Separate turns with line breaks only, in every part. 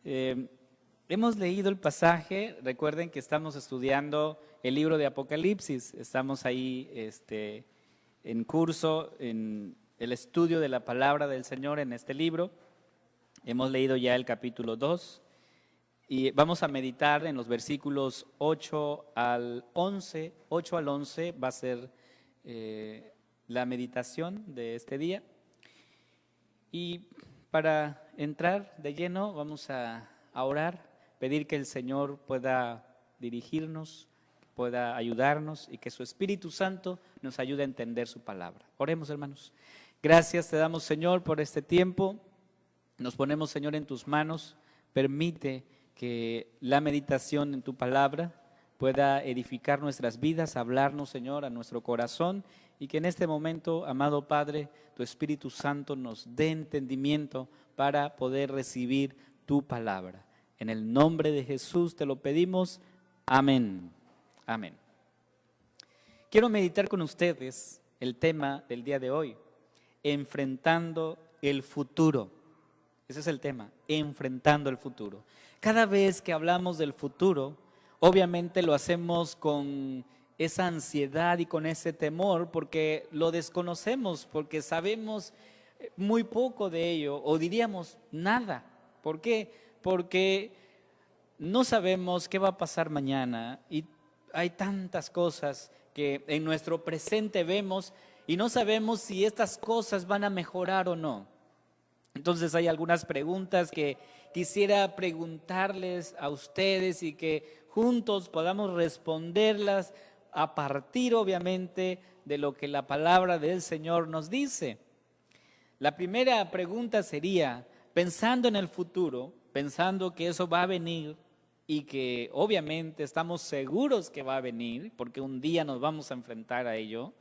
Eh, Hemos leído el pasaje, recuerden que estamos estudiando el libro de Apocalipsis, estamos ahí en curso, en el estudio de la palabra del Señor en este libro. Hemos leído ya el capítulo 2 y vamos a meditar en los versículos 8 al 11. 8 al 11 va a ser la meditación de este día. Y para entrar de lleno vamos a orar, pedir que el Señor pueda dirigirnos, pueda ayudarnos y que su Espíritu Santo nos ayude a entender su palabra. Oremos, hermanos. Gracias te damos, Señor, por este tiempo. Nos ponemos, Señor, en tus manos. Permite que la meditación en tu palabra pueda edificar nuestras vidas, hablarnos, Señor, a nuestro corazón, y que en este momento, amado Padre, tu Espíritu Santo nos dé entendimiento para poder recibir tu palabra. En el nombre de Jesús te lo pedimos. Amén. Amén. Quiero meditar con ustedes el tema del día de hoy, enfrentando el futuro. Ese es el tema, enfrentando el futuro. Cada vez que hablamos del futuro, obviamente lo hacemos con esa ansiedad y con ese temor porque lo desconocemos, porque sabemos muy poco de ello, o diríamos nada. ¿Por qué? Porque no sabemos qué va a pasar mañana y hay tantas cosas que en nuestro presente vemos y no sabemos si estas cosas van a mejorar o no. Entonces hay algunas preguntas que quisiera preguntarles a ustedes y que juntos podamos responderlas a partir, obviamente, de lo que la palabra del Señor nos dice. La primera pregunta sería, pensando en el futuro, pensando que eso va a venir y que obviamente estamos seguros que va a venir, porque un día nos vamos a enfrentar a ello,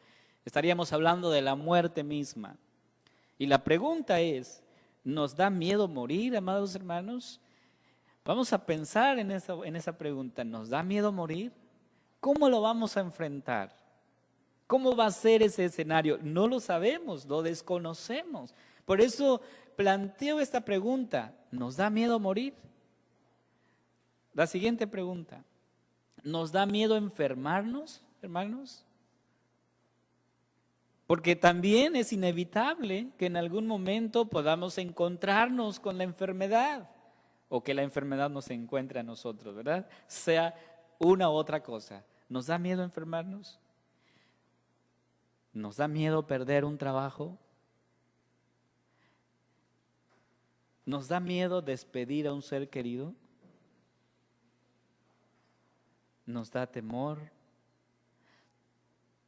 estaríamos hablando de la muerte misma. Y la pregunta es, ¿nos da miedo morir, amados hermanos? Vamos a pensar en esa pregunta. ¿Nos da miedo morir? ¿Cómo lo vamos a enfrentar? ¿Cómo va a ser ese escenario? No lo sabemos, lo desconocemos. Por eso planteo esta pregunta. ¿Nos da miedo morir? La siguiente pregunta. ¿Nos da miedo enfermarnos, hermanos? Porque también es inevitable que en algún momento podamos encontrarnos con la enfermedad o que la enfermedad nos encuentre a nosotros, ¿verdad? Sea una u otra cosa. ¿Nos da miedo enfermarnos? ¿Nos da miedo perder un trabajo? ¿Nos da miedo despedir a un ser querido? ¿Nos da temor?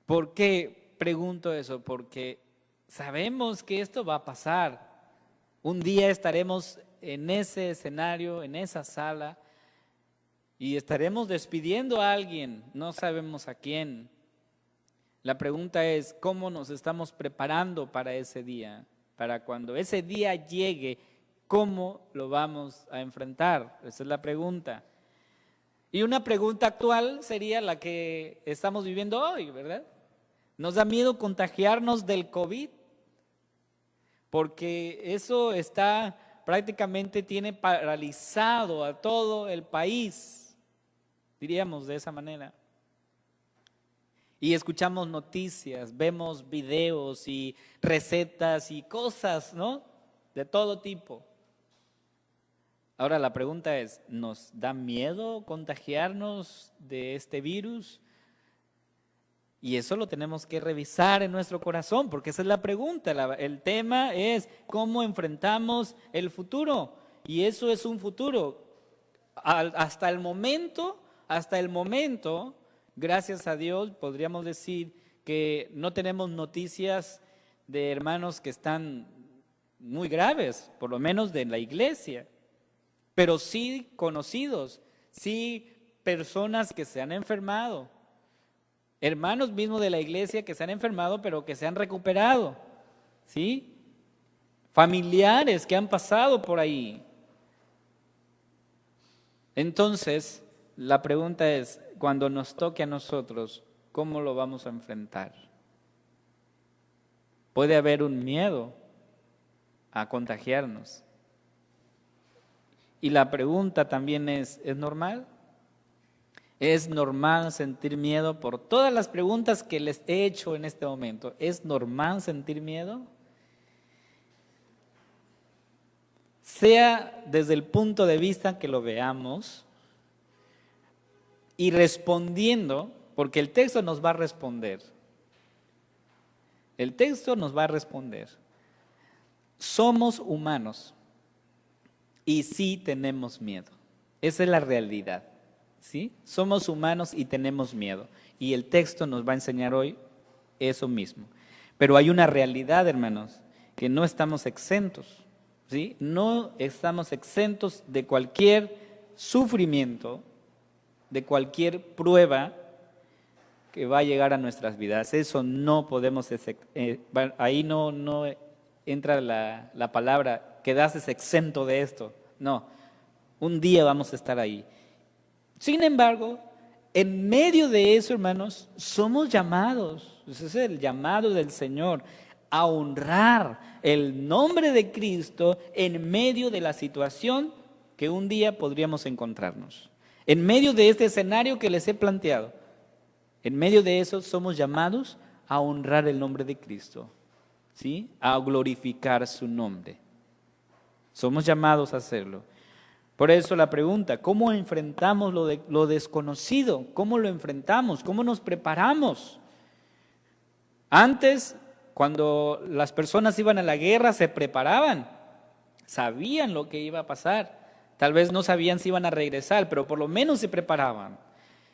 ¿Por qué pregunto eso? Porque sabemos que esto va a pasar. Un día estaremos en ese escenario, en esa sala, y estaremos despidiendo a alguien, no sabemos a quién. La pregunta es, ¿cómo nos estamos preparando para ese día? Para cuando ese día llegue, ¿cómo lo vamos a enfrentar? Esa es la pregunta. Y una pregunta actual sería la que estamos viviendo hoy, ¿verdad? ¿Nos da miedo contagiarnos del COVID? Porque eso prácticamente tiene paralizado a todo el país, diríamos de esa manera. Y escuchamos noticias, vemos videos y recetas y cosas, ¿no? De todo tipo. Ahora la pregunta es, ¿nos da miedo contagiarnos de este virus? Y eso lo tenemos que revisar en nuestro corazón, porque esa es la pregunta. El tema es cómo enfrentamos el futuro. Y eso es un futuro. Hasta el momento, gracias a Dios, podríamos decir que no tenemos noticias de hermanos que están muy graves, por lo menos de la iglesia. Pero sí conocidos, sí personas que se han enfermado. Hermanos mismos de la iglesia que se han enfermado pero que se han recuperado, ¿sí? Familiares que han pasado por ahí. Entonces, la pregunta es, cuando nos toque a nosotros, ¿cómo lo vamos a enfrentar? Puede haber un miedo a contagiarnos. Y la pregunta también ¿es normal? ¿Es normal sentir miedo por todas las preguntas que les he hecho en este momento? ¿Es normal sentir miedo? Sea desde el punto de vista que lo veamos y respondiendo, porque el texto nos va a responder. El texto nos va a responder. Somos humanos y sí tenemos miedo. Esa es la realidad. ¿Sí? Somos humanos y tenemos miedo. Y el texto nos va a enseñar hoy eso mismo. Pero hay una realidad, hermanos, que no estamos exentos. ¿Sí? No estamos exentos de cualquier sufrimiento, de cualquier prueba que va a llegar a nuestras vidas. Eso no podemos, ahí no entra la palabra, quedases exento de esto. No, un día vamos a estar ahí. Sin embargo, en medio de eso, hermanos, somos llamados, ese es el llamado del Señor, a honrar el nombre de Cristo en medio de la situación que un día podríamos encontrarnos. En medio de este escenario que les he planteado, en medio de eso somos llamados a honrar el nombre de Cristo, ¿sí? A glorificar su nombre. Somos llamados a hacerlo. Por eso la pregunta, ¿cómo enfrentamos lo desconocido? ¿Cómo lo enfrentamos? ¿Cómo nos preparamos? Antes, cuando las personas iban a la guerra, se preparaban, sabían lo que iba a pasar. Tal vez no sabían si iban a regresar, pero por lo menos se preparaban.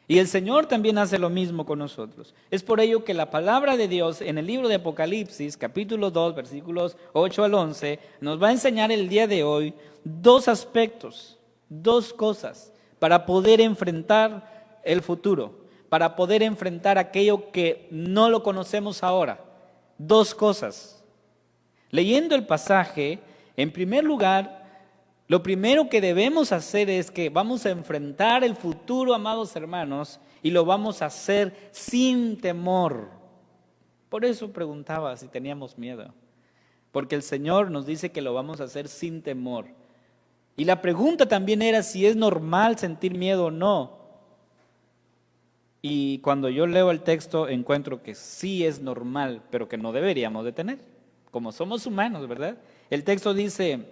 Y el Señor también hace lo mismo con nosotros. Es por ello que la palabra de Dios en el libro de Apocalipsis, capítulo 2, versículos 8 al 11, nos va a enseñar el día de hoy dos aspectos, dos cosas para poder enfrentar el futuro, para poder enfrentar aquello que no lo conocemos ahora. Dos cosas. Leyendo el pasaje, en primer lugar, lo primero que debemos hacer es que vamos a enfrentar el futuro, amados hermanos, y lo vamos a hacer sin temor. Por eso preguntaba si teníamos miedo, porque el Señor nos dice que lo vamos a hacer sin temor. Y la pregunta también era si es normal sentir miedo o no. Y cuando yo leo el texto encuentro que sí es normal, pero que no deberíamos de tener, como somos humanos, ¿verdad? El texto dice,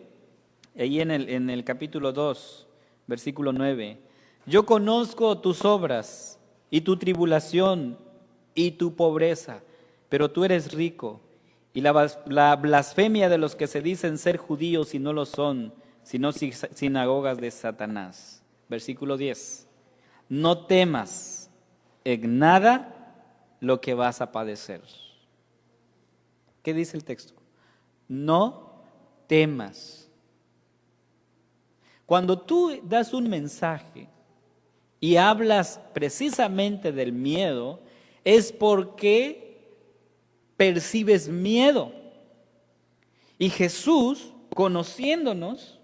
ahí en el capítulo 2, versículo 9, yo conozco tus obras y tu tribulación y tu pobreza, pero tú eres rico, y la blasfemia de los que se dicen ser judíos y no lo son, sino sinagogas de Satanás. Versículo 10, no temas en nada lo que vas a padecer. ¿Qué dice el texto? No temas. Cuando tú das un mensaje y hablas precisamente del miedo, es porque percibes miedo. Y Jesús, conociéndonos,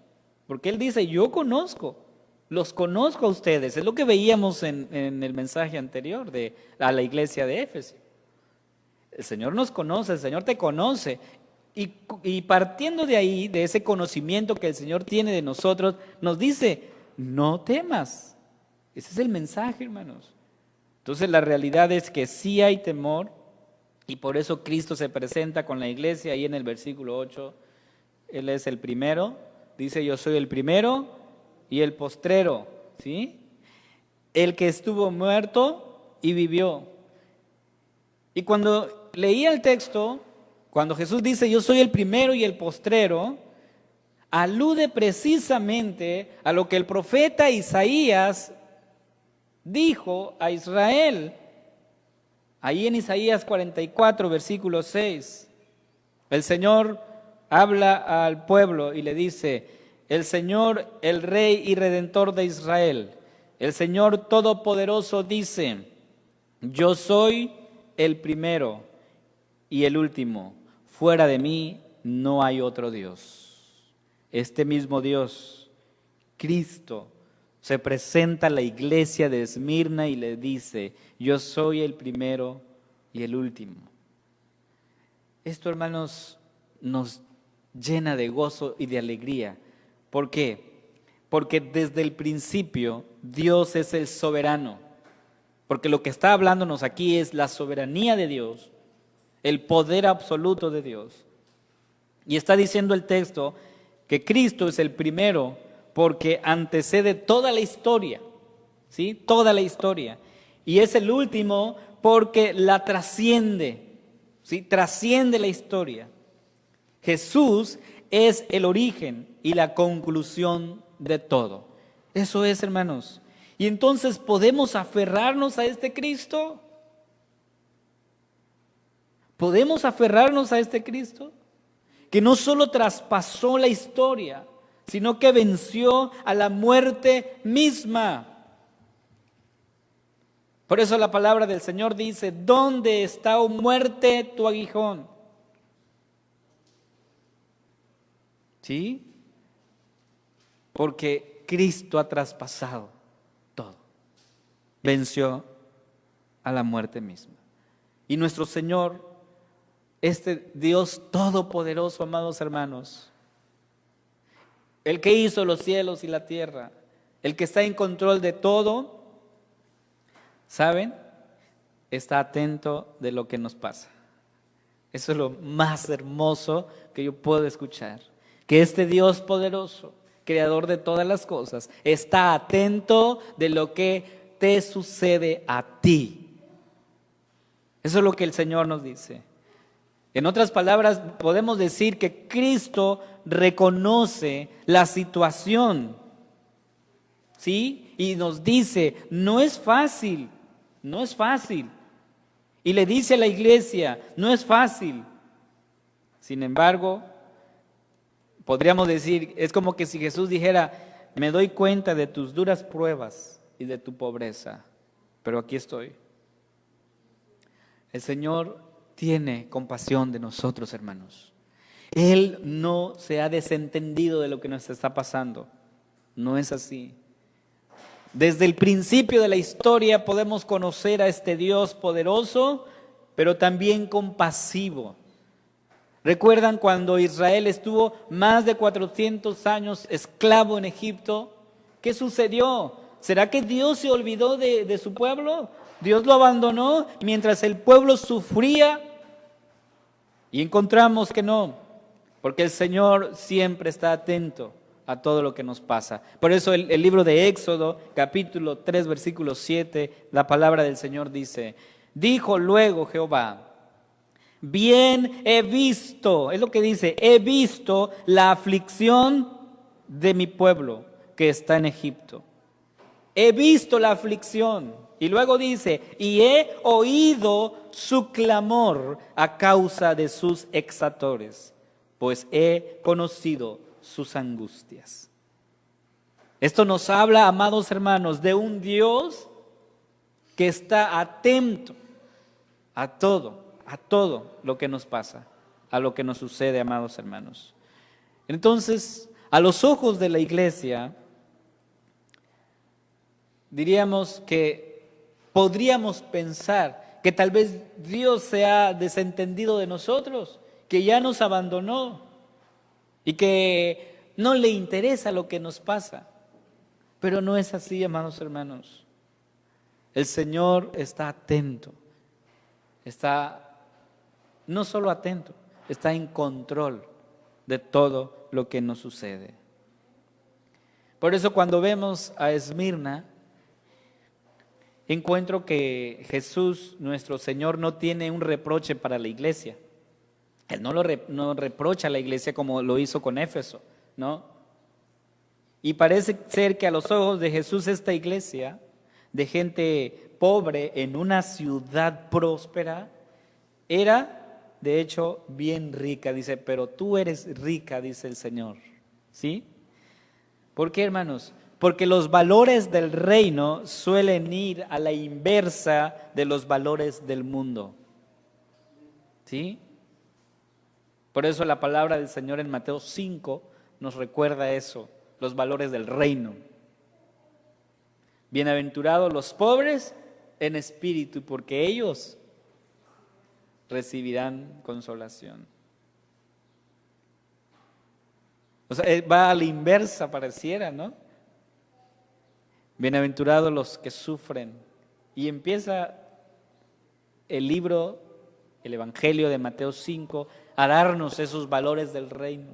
porque Él dice, yo los conozco a ustedes. Es lo que veíamos en el mensaje anterior a la iglesia de Éfeso. El Señor nos conoce, el Señor te conoce. Y partiendo de ahí, de ese conocimiento que el Señor tiene de nosotros, nos dice, no temas. Ese es el mensaje, hermanos. Entonces la realidad es que sí hay temor, y por eso Cristo se presenta con la iglesia ahí en el versículo 8. Él es el primero, dice yo soy el primero y el postrero, ¿sí? El que estuvo muerto y vivió. Y cuando leía el texto, cuando Jesús dice yo soy el primero y el postrero, alude precisamente a lo que el profeta Isaías dijo a Israel. Ahí en Isaías 44, versículo 6, el Señor habla al pueblo y le dice, el Señor, el Rey y Redentor de Israel, el Señor Todopoderoso dice, yo soy el primero y el último, fuera de mí no hay otro Dios. Este mismo Dios, Cristo, se presenta a la iglesia de Esmirna y le dice, yo soy el primero y el último. Esto, hermanos, nos llena de gozo y de alegría. ¿Por qué? porque desde el principio Dios es el soberano. Porque lo que está hablándonos aquí es la soberanía de Dios, el poder absoluto de Dios. Y está diciendo el texto que Cristo es el primero porque antecede toda la historia, ¿sí? Toda la historia. Y es el último porque la trasciende, ¿sí? Trasciende la historia. Jesús es el origen y la conclusión de todo. Eso es, hermanos. Y entonces, ¿podemos aferrarnos a este Cristo? ¿Podemos aferrarnos a este Cristo? Que no solo traspasó la historia, sino que venció a la muerte misma. Por eso la palabra del Señor dice, ¿dónde está, oh muerte, tu aguijón? ¿Sí? Porque Cristo ha traspasado todo. Venció a la muerte misma. Y nuestro Señor, este Dios todopoderoso, amados hermanos, el que hizo los cielos y la tierra, el que está en control de todo, ¿saben? Está atento de lo que nos pasa. Eso es lo más hermoso que yo puedo escuchar. Que este Dios poderoso, creador de todas las cosas, está atento de lo que te sucede a ti. Eso es lo que el Señor nos dice. En otras palabras, podemos decir que Cristo reconoce la situación, ¿sí? Y nos dice, no es fácil, no es fácil. Y le dice a la iglesia, no es fácil. Sin embargo, podríamos decir, es como que si Jesús dijera, me doy cuenta de tus duras pruebas y de tu pobreza, pero aquí estoy. El Señor tiene compasión de nosotros, hermanos. Él no se ha desentendido de lo que nos está pasando. No es así. Desde el principio de la historia podemos conocer a este Dios poderoso, pero también compasivo. ¿Recuerdan cuando Israel estuvo más de 400 años esclavo en Egipto? ¿Qué sucedió? ¿Será que Dios se olvidó de su pueblo? ¿Dios lo abandonó mientras el pueblo sufría? Y encontramos que no, porque el Señor siempre está atento a todo lo que nos pasa. Por eso el libro de Éxodo, capítulo 3, versículo 7, la palabra del Señor dice, dijo luego Jehová, bien he visto, es lo que dice, he visto la aflicción de mi pueblo que está en Egipto. He visto la aflicción. Y luego dice, y he oído su clamor a causa de sus exactores, pues he conocido sus angustias. Esto nos habla, amados hermanos, de un Dios que está atento a todo lo que nos pasa, a lo que nos sucede, amados hermanos. Entonces, a los ojos de la iglesia, diríamos que podríamos pensar que tal vez Dios se ha desentendido de nosotros, que ya nos abandonó y que no le interesa lo que nos pasa. Pero no es así, amados hermanos. El Señor está atento, está no solo atento, está en control de todo lo que nos sucede. Por eso cuando vemos a Esmirna, encuentro que Jesús, nuestro Señor, no tiene un reproche para la iglesia. Él no reprocha a la iglesia como lo hizo con Éfeso, ¿no? Y parece ser que a los ojos de Jesús esta iglesia, de gente pobre en una ciudad próspera, era de hecho bien rica. Dice, pero tú eres rica, dice el Señor. ¿Sí? ¿Por qué, hermanos? Porque los valores del reino suelen ir a la inversa de los valores del mundo. ¿Sí? Por eso la palabra del Señor en Mateo 5 nos recuerda eso, los valores del reino. Bienaventurados los pobres en espíritu, porque ellos recibirán consolación. O sea, va a la inversa, pareciera, ¿no? Bienaventurados los que sufren. Y empieza el libro, el Evangelio de Mateo 5, a darnos esos valores del reino.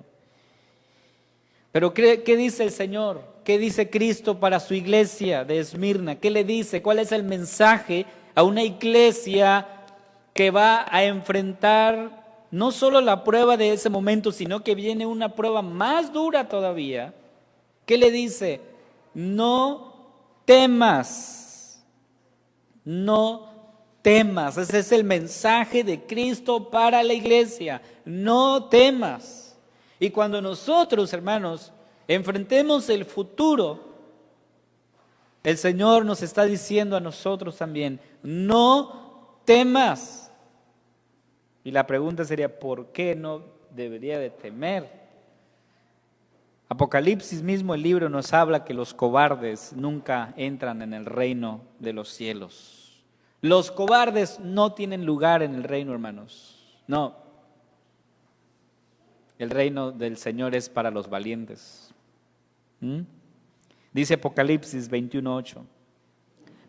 Pero ¿qué dice el Señor? ¿Qué dice Cristo para su iglesia de Esmirna? ¿Qué le dice? ¿Cuál es el mensaje a una iglesia que va a enfrentar no solo la prueba de ese momento, sino que viene una prueba más dura todavía? ¿Qué le dice? No temas, no temas. Ese es el mensaje de Cristo para la iglesia. No temas. Y cuando nosotros, hermanos, enfrentemos el futuro, el Señor nos está diciendo a nosotros también, no temas. Y la pregunta sería, ¿por qué no debería de temer? Apocalipsis mismo, el libro, nos habla que los cobardes nunca entran en el reino de los cielos. Los cobardes no tienen lugar en el reino, hermanos. No. El reino del Señor es para los valientes. Dice Apocalipsis 21:8.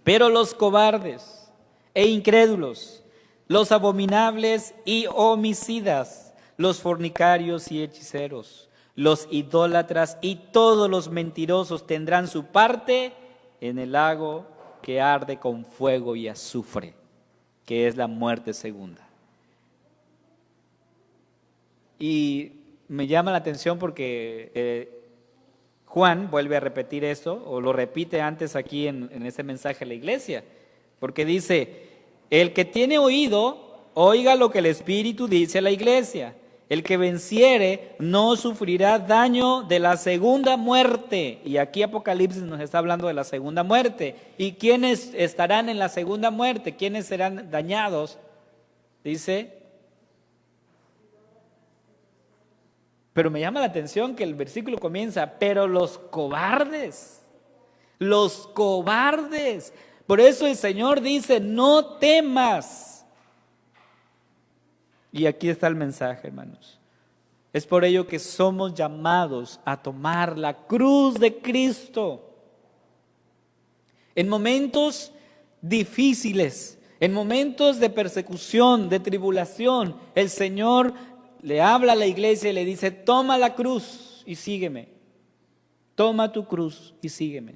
Pero los cobardes e incrédulos, los abominables y homicidas, los fornicarios y hechiceros, los idólatras y todos los mentirosos tendrán su parte en el lago que arde con fuego y azufre, que es la muerte segunda. Y me llama la atención porque Juan vuelve a repetir esto, o lo repite antes aquí en este mensaje a la iglesia, porque dice, el que tiene oído, oiga lo que el Espíritu dice a la iglesia. El que venciere no sufrirá daño de la segunda muerte. Y aquí Apocalipsis nos está hablando de la segunda muerte. ¿Y quiénes estarán en la segunda muerte? ¿Quiénes serán dañados? Dice. Pero me llama la atención que el versículo comienza, pero los cobardes. Los cobardes. Por eso el Señor dice, no temas. Y aquí está el mensaje, hermanos. Es por ello que somos llamados a tomar la cruz de Cristo. En momentos difíciles, en momentos de persecución, de tribulación, el Señor le habla a la iglesia y le dice, toma la cruz y sígueme. Toma tu cruz y sígueme.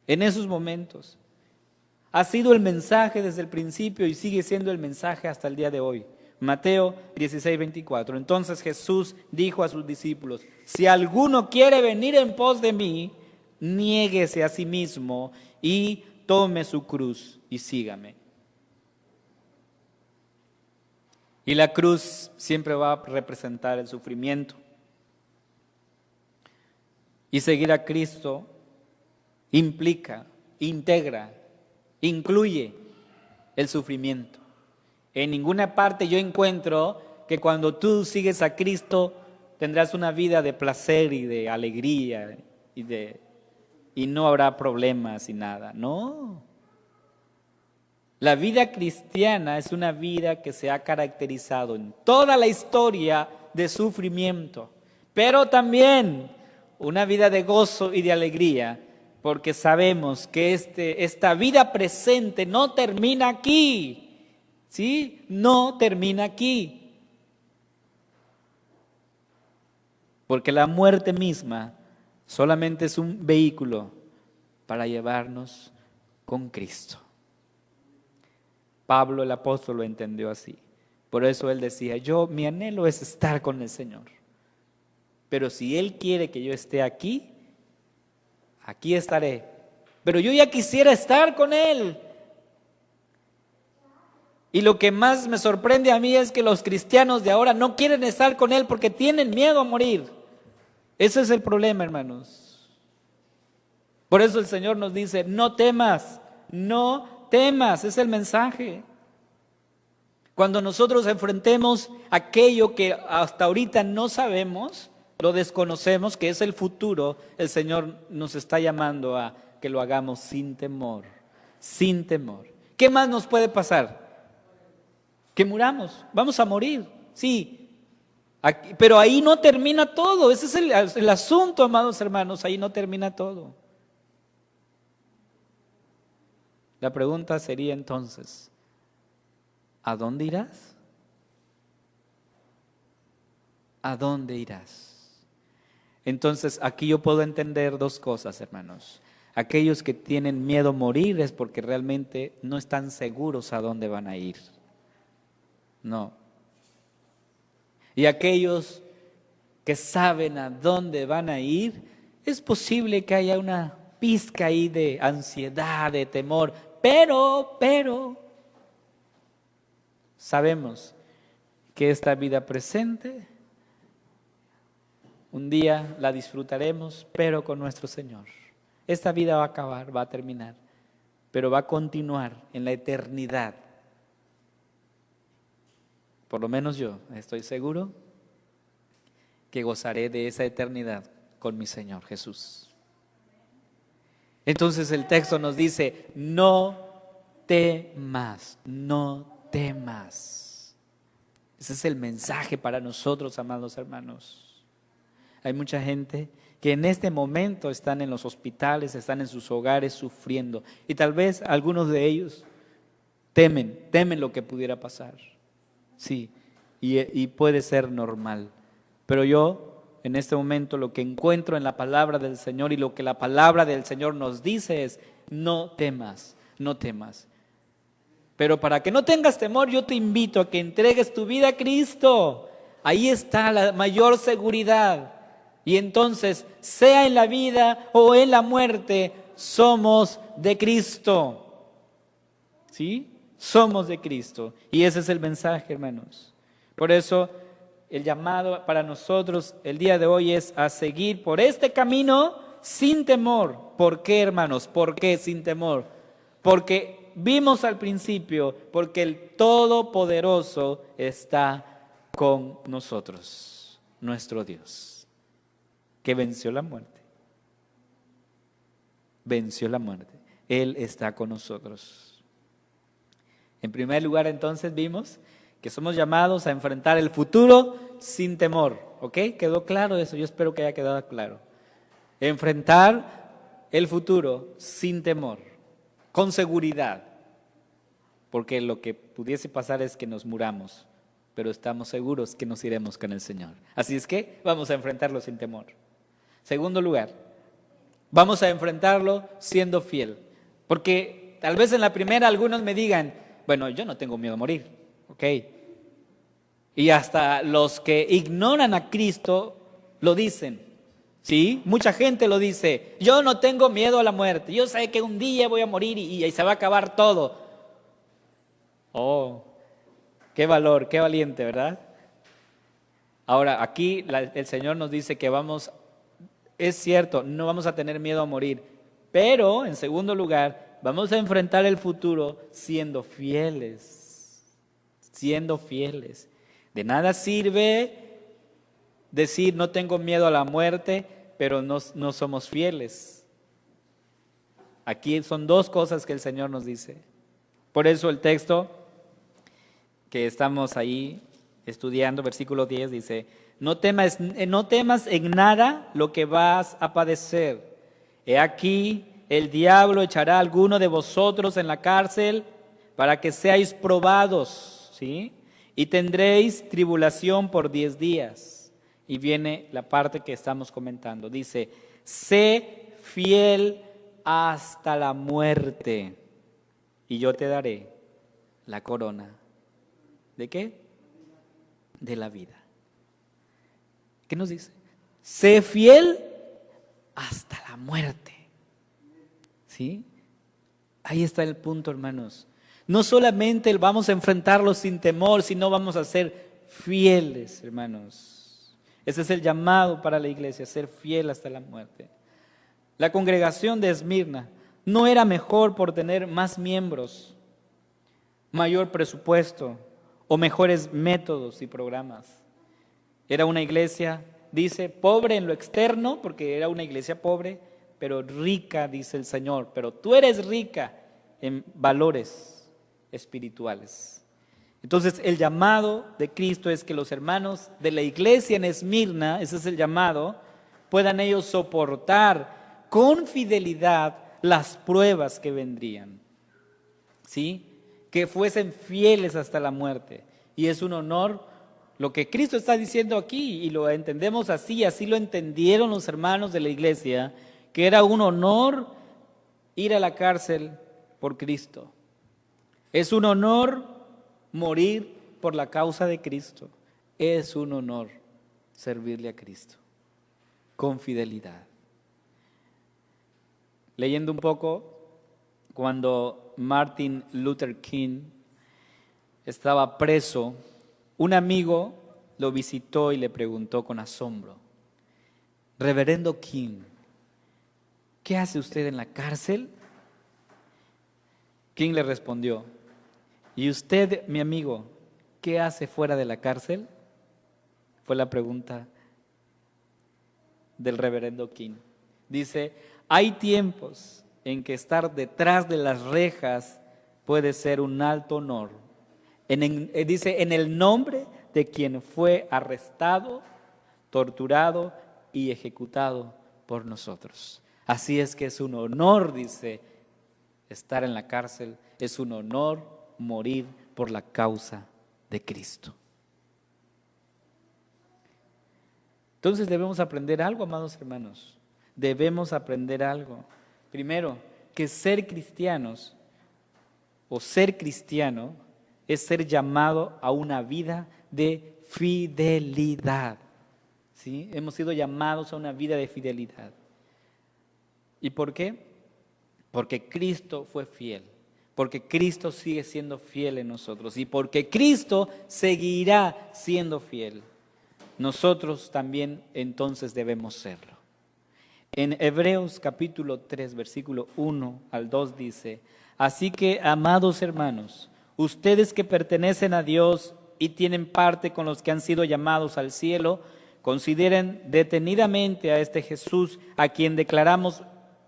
En esos momentos. Ha sido el mensaje desde el principio y sigue siendo el mensaje hasta el día de hoy. Mateo 16:24. Entonces Jesús dijo a sus discípulos, si alguno quiere venir en pos de mí, niéguese a sí mismo y tome su cruz y sígame. Y la cruz siempre va a representar el sufrimiento. Y seguir a Cristo implica, integra, incluye el sufrimiento. En ninguna parte yo encuentro que cuando tú sigues a Cristo tendrás una vida de placer y de alegría y no habrá problemas y nada. No. La vida cristiana es una vida que se ha caracterizado en toda la historia de sufrimiento, pero también una vida de gozo y de alegría, porque sabemos que esta vida presente no termina aquí, ¿sí? No termina aquí. Porque la muerte misma solamente es un vehículo para llevarnos con Cristo. Pablo el apóstol lo entendió así. Por eso él decía, mi anhelo es estar con el Señor. Pero si Él quiere que yo esté aquí, aquí estaré. Pero yo ya quisiera estar con Él. Y lo que más me sorprende a mí es que los cristianos de ahora no quieren estar con Él porque tienen miedo a morir. Ese es el problema, hermanos. Por eso el Señor nos dice, no temas, no temas, es el mensaje. Cuando nosotros enfrentemos aquello que hasta ahorita no sabemos, lo desconocemos, que es el futuro, el Señor nos está llamando a que lo hagamos sin temor, sin temor. ¿Qué más nos puede pasar? Que muramos, vamos a morir, sí, pero ahí no termina todo, ese es el asunto, amados hermanos, ahí no termina todo. La pregunta sería entonces, ¿a dónde irás? ¿A dónde irás? Entonces, aquí yo puedo entender dos cosas, hermanos. Aquellos que tienen miedo a morir es porque realmente no están seguros a dónde van a ir. No. Y aquellos que saben a dónde van a ir, es posible que haya una pizca ahí de ansiedad, de temor, pero sabemos que esta vida presente un día la disfrutaremos, pero con nuestro Señor. Esta vida va a acabar, va a terminar, pero va a continuar en la eternidad. Por lo menos yo estoy seguro que gozaré de esa eternidad con mi Señor Jesús. Entonces el texto nos dice, no temas, no temas. Ese es el mensaje para nosotros, amados hermanos. Hay mucha gente que en este momento están en los hospitales, están en sus hogares sufriendo. Y tal vez algunos de ellos temen lo que pudiera pasar. Sí, y puede ser normal. Pero yo, en este momento, lo que encuentro en la palabra del Señor y lo que la palabra del Señor nos dice es, no temas, no temas. Pero para que no tengas temor, yo te invito a que entregues tu vida a Cristo. Ahí está la mayor seguridad. Y entonces, sea en la vida o en la muerte, somos de Cristo. ¿Sí? Somos de Cristo. Y ese es el mensaje, hermanos. Por eso, el llamado para nosotros el día de hoy es a seguir por este camino sin temor. ¿Por qué, hermanos? ¿Por qué sin temor? Porque vimos al principio, porque el Todopoderoso está con nosotros, nuestro Dios, que venció la muerte. Venció la muerte. Él está con nosotros. En primer lugar, entonces, vimos que somos llamados a enfrentar el futuro sin temor. ¿Ok? ¿Quedó claro eso? Yo espero que haya quedado claro. Enfrentar el futuro sin temor, con seguridad. Porque lo que pudiese pasar es que nos muramos, pero estamos seguros que nos iremos con el Señor. Así es que vamos a enfrentarlo sin temor. Segundo lugar, vamos a enfrentarlo siendo fiel. Porque tal vez en la primera algunos me digan, bueno, yo no tengo miedo a morir, ¿ok? Y hasta los que ignoran a Cristo lo dicen, ¿sí? Mucha gente lo dice, yo no tengo miedo a la muerte, yo sé que un día voy a morir y se va a acabar todo. Oh, qué valor, qué valiente, ¿verdad? Ahora, aquí el Señor nos dice que es cierto, no vamos a tener miedo a morir, pero en segundo lugar, vamos a enfrentar el futuro siendo fieles, siendo fieles. De nada sirve decir no tengo miedo a la muerte, pero no somos fieles. Aquí son dos cosas que el Señor nos dice. Por eso el texto que estamos ahí estudiando, versículo 10, dice, no temas en nada lo que vas a padecer. He aquí, el diablo echará a alguno de vosotros en la cárcel para que seáis probados, ¿sí? Y tendréis tribulación por 10 días. Y viene la parte que estamos comentando. Dice, sé fiel hasta la muerte y yo te daré la corona. ¿De qué? De la vida. ¿Qué nos dice? Sé fiel hasta la muerte. ¿Sí? Ahí está el punto, hermanos. No solamente vamos a enfrentarlo sin temor, sino vamos a ser fieles, hermanos. Ese es el llamado para la iglesia, ser fiel hasta la muerte. La congregación de Esmirna no era mejor por tener más miembros, mayor presupuesto o mejores métodos y programas. Era una iglesia, dice, pobre en lo externo, porque era una iglesia pobre, pero rica, dice el Señor. Pero tú eres rica en valores espirituales. Entonces, el llamado de Cristo es que los hermanos de la iglesia en Esmirna, ese es el llamado, puedan ellos soportar con fidelidad las pruebas que vendrían. ¿sí? Que fuesen fieles hasta la muerte. Y es un honor lo que Cristo está diciendo aquí, y lo entendemos así, así lo entendieron los hermanos de la iglesia, que era un honor ir a la cárcel por Cristo. Es un honor morir por la causa de Cristo. Es un honor servirle a Cristo con fidelidad. Leyendo un poco, cuando Martin Luther King estaba preso, un amigo lo visitó y le preguntó con asombro: Reverendo King, ¿qué hace usted en la cárcel? King le respondió: ¿y usted, mi amigo, qué hace fuera de la cárcel? Fue la pregunta del reverendo King. Dice: hay tiempos en que estar detrás de las rejas puede ser un alto honor. Dice, en el nombre de quien fue arrestado, torturado y ejecutado por nosotros. Así es que es un honor, dice, estar en la cárcel. Es un honor morir por la causa de Cristo. Entonces debemos aprender algo, amados hermanos. Debemos aprender algo. Primero, que ser cristianos o ser cristiano es ser llamado a una vida de fidelidad. ¿Sí? Hemos sido llamados a una vida de fidelidad. ¿Y por qué? Porque Cristo fue fiel. Porque Cristo sigue siendo fiel en nosotros. Y porque Cristo seguirá siendo fiel. Nosotros también entonces debemos serlo. En Hebreos capítulo 3, versículo 1 al 2 dice: así que, amados hermanos, ustedes que pertenecen a Dios y tienen parte con los que han sido llamados al cielo, consideren detenidamente a este Jesús, a quien declaramos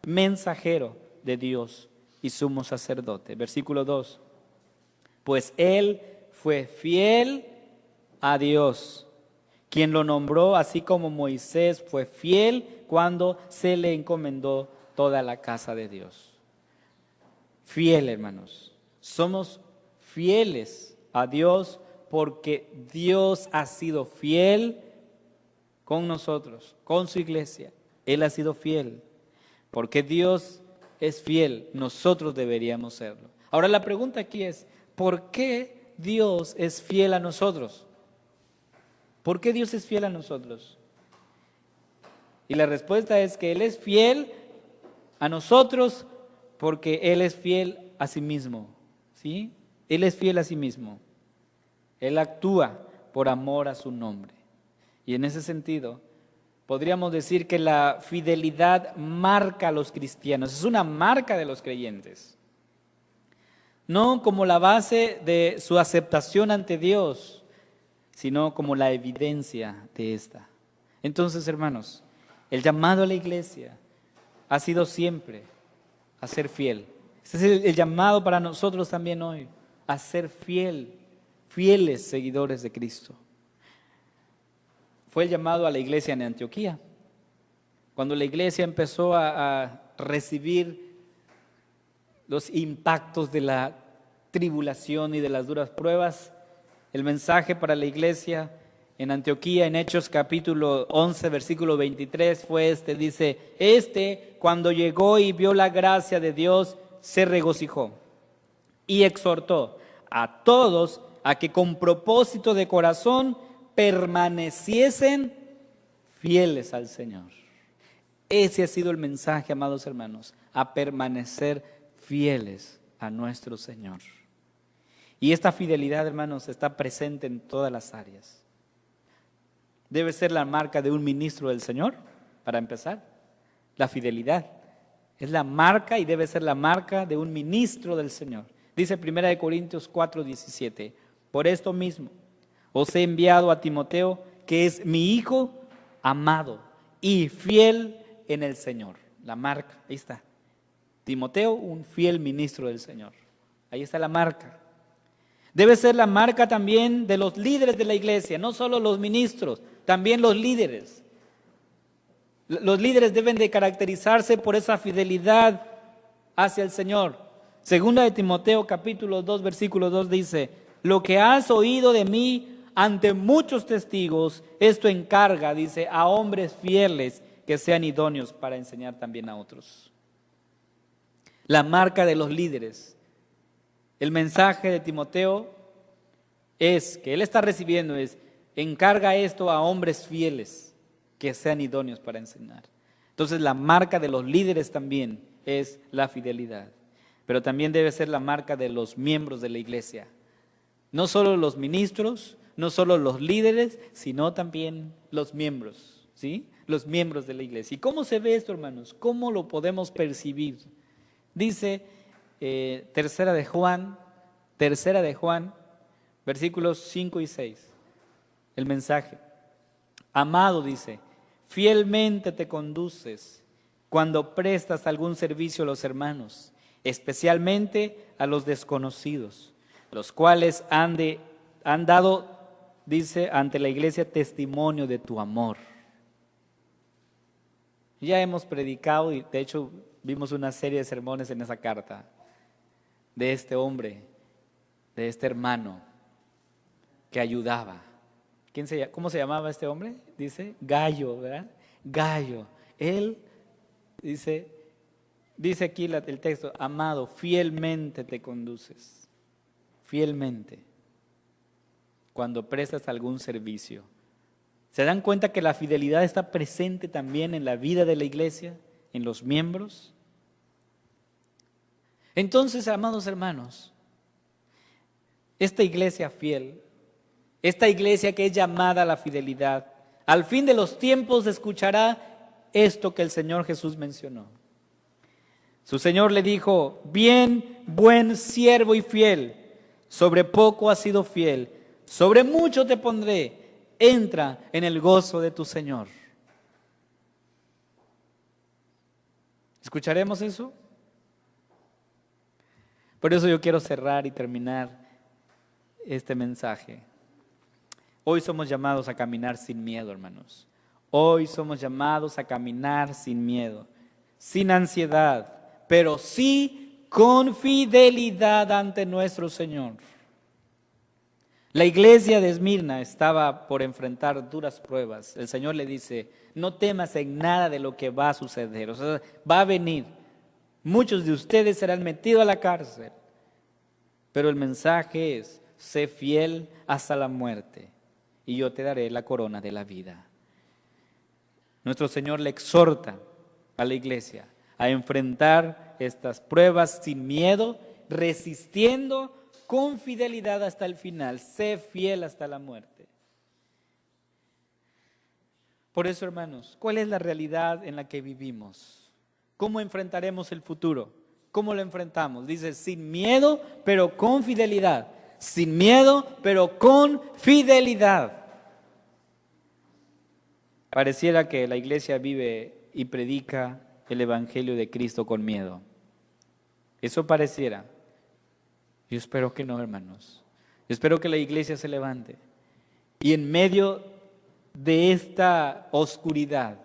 mensajero de Dios y sumo sacerdote. Versículo 2. Pues Él fue fiel a Dios, quien lo nombró, así como Moisés fue fiel cuando se le encomendó toda la casa de Dios. Fiel, hermanos. Somos fieles a Dios porque Dios ha sido fiel con nosotros, con su iglesia. Él ha sido fiel. Porque Dios es fiel, nosotros deberíamos serlo. Ahora la pregunta aquí es: ¿por qué Dios es fiel a nosotros? ¿Por qué Dios es fiel a nosotros? Y la respuesta es que Él es fiel a nosotros porque Él es fiel a sí mismo. ¿Sí? Él es fiel a sí mismo. Él actúa por amor a su nombre. Y en ese sentido, podríamos decir que la fidelidad marca a los cristianos. Es una marca de los creyentes. No como la base de su aceptación ante Dios, sino como la evidencia de esta. Entonces, hermanos, el llamado a la iglesia ha sido siempre a ser fiel. Este es el llamado para nosotros también hoy, a ser fieles seguidores de Cristo. Fue el llamado a la iglesia en Antioquía. Cuando la iglesia empezó a recibir los impactos de la tribulación y de las duras pruebas, el mensaje para la iglesia en Antioquía, en Hechos capítulo 11, versículo 23, fue dice, cuando llegó y vio la gracia de Dios, se regocijó y exhortó a todos a que con propósito de corazón permaneciesen fieles al Señor. Ese ha sido el mensaje, amados hermanos, a permanecer fieles a nuestro Señor. Y esta fidelidad, hermanos, está presente en todas las áreas. Debe ser la marca de un ministro del Señor, para empezar. La fidelidad es la marca y debe ser la marca de un ministro del Señor. Dice 1 Corintios 4:17, por esto mismo os he enviado a Timoteo, que es mi hijo amado y fiel en el Señor. La marca, ahí está. Timoteo, un fiel ministro del Señor. Ahí está la marca. Debe ser la marca también de los líderes de la iglesia, no solo los ministros, también los líderes. Los líderes deben de caracterizarse por esa fidelidad hacia el Señor. Segunda de Timoteo capítulo 2 versículo 2 dice: lo que has oído de mí ante muchos testigos, esto encarga, dice, a hombres fieles que sean idóneos para enseñar también a otros. La marca de los líderes. El mensaje de Timoteo es que él está recibiendo es: encarga esto a hombres fieles que sean idóneos para enseñar. Entonces la marca de los líderes también es la fidelidad, pero también debe ser la marca de los miembros de la iglesia. No solo los ministros, no solo los líderes, sino también los miembros, ¿sí? Los miembros de la iglesia. ¿Y cómo se ve esto, hermanos? ¿Cómo lo podemos percibir? Dice tercera de Juan, versículos 5 y 6, el mensaje. Amado, dice, fielmente te conduces cuando prestas algún servicio a los hermanos, especialmente a los desconocidos, los cuales han dado, dice, ante la iglesia testimonio de tu amor. Ya hemos predicado y de hecho vimos una serie de sermones en esa carta de este hombre, de este hermano que ayudaba. ¿Cómo se llamaba este hombre? Dice Gallo, ¿verdad? Gallo. Él dice aquí el texto: amado, fielmente te conduces, fielmente, cuando prestas algún servicio. ¿Se dan cuenta que la fidelidad está presente también en la vida de la iglesia, en los miembros? Entonces, amados hermanos, esta iglesia fiel, esta iglesia que es llamada a la fidelidad, al fin de los tiempos escuchará esto que el Señor Jesús mencionó. Su Señor le dijo: bien, buen siervo y fiel, sobre poco has sido fiel, sobre mucho te pondré, entra en el gozo de tu Señor. ¿Escucharemos eso? Por eso yo quiero cerrar y terminar este mensaje. Hoy somos llamados a caminar sin miedo, hermanos. Hoy somos llamados a caminar sin miedo, sin ansiedad, pero sí con fidelidad ante nuestro Señor. La iglesia de Esmirna estaba por enfrentar duras pruebas. El Señor le dice: no temas en nada de lo que va a suceder. O sea, va a venir. Muchos de ustedes serán metidos a la cárcel. Pero el mensaje es: sé fiel hasta la muerte, y yo te daré la corona de la vida. Nuestro Señor le exhorta a la iglesia a enfrentar estas pruebas sin miedo, resistiendo con fidelidad hasta el final. Sé fiel hasta la muerte. Por eso, hermanos, ¿cuál es la realidad en la que vivimos? ¿Cómo enfrentaremos el futuro? ¿Cómo lo enfrentamos? Dice: sin miedo, pero con fidelidad. Sin miedo, pero con fidelidad. Pareciera que la iglesia vive y predica el evangelio de Cristo con miedo. Eso pareciera. Yo espero que no, hermanos. Yo espero que la iglesia se levante y en medio de esta oscuridad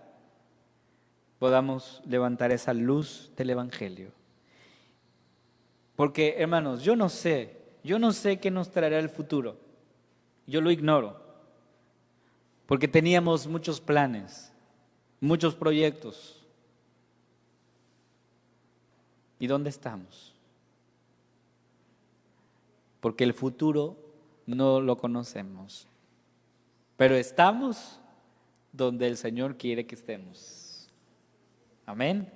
podamos levantar esa luz del evangelio. Porque, hermanos, yo no sé qué nos traerá el futuro. Yo lo ignoro. Porque teníamos muchos planes, muchos proyectos. ¿Y dónde estamos? Porque el futuro no lo conocemos. Pero estamos donde el Señor quiere que estemos. Amén.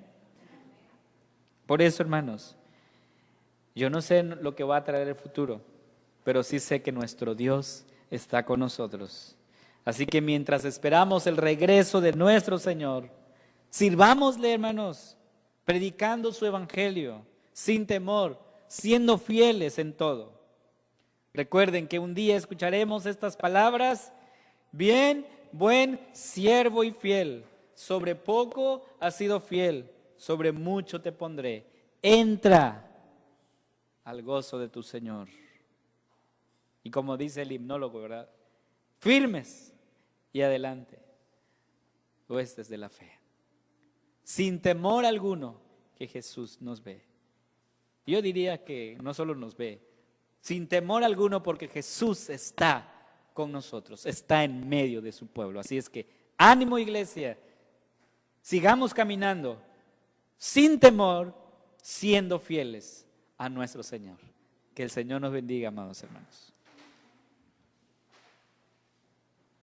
Por eso, hermanos, yo no sé lo que va a traer el futuro, pero sí sé que nuestro Dios está con nosotros. Así que mientras esperamos el regreso de nuestro Señor, sirvámosle, hermanos, predicando su evangelio, sin temor, siendo fieles en todo. Recuerden que un día escucharemos estas palabras: bien, buen siervo y fiel, sobre poco has sido fiel, sobre mucho te pondré. Entra al gozo de tu Señor. Y como dice el himnólogo, ¿verdad? Firmes y adelante, huestes de la fe, sin temor alguno, que Jesús nos ve. Yo diría que no solo nos ve, sin temor alguno, porque Jesús está con nosotros, está en medio de su pueblo. Así es que ánimo, iglesia, sigamos caminando sin temor, siendo fieles a nuestro Señor. Que el Señor nos bendiga, amados hermanos.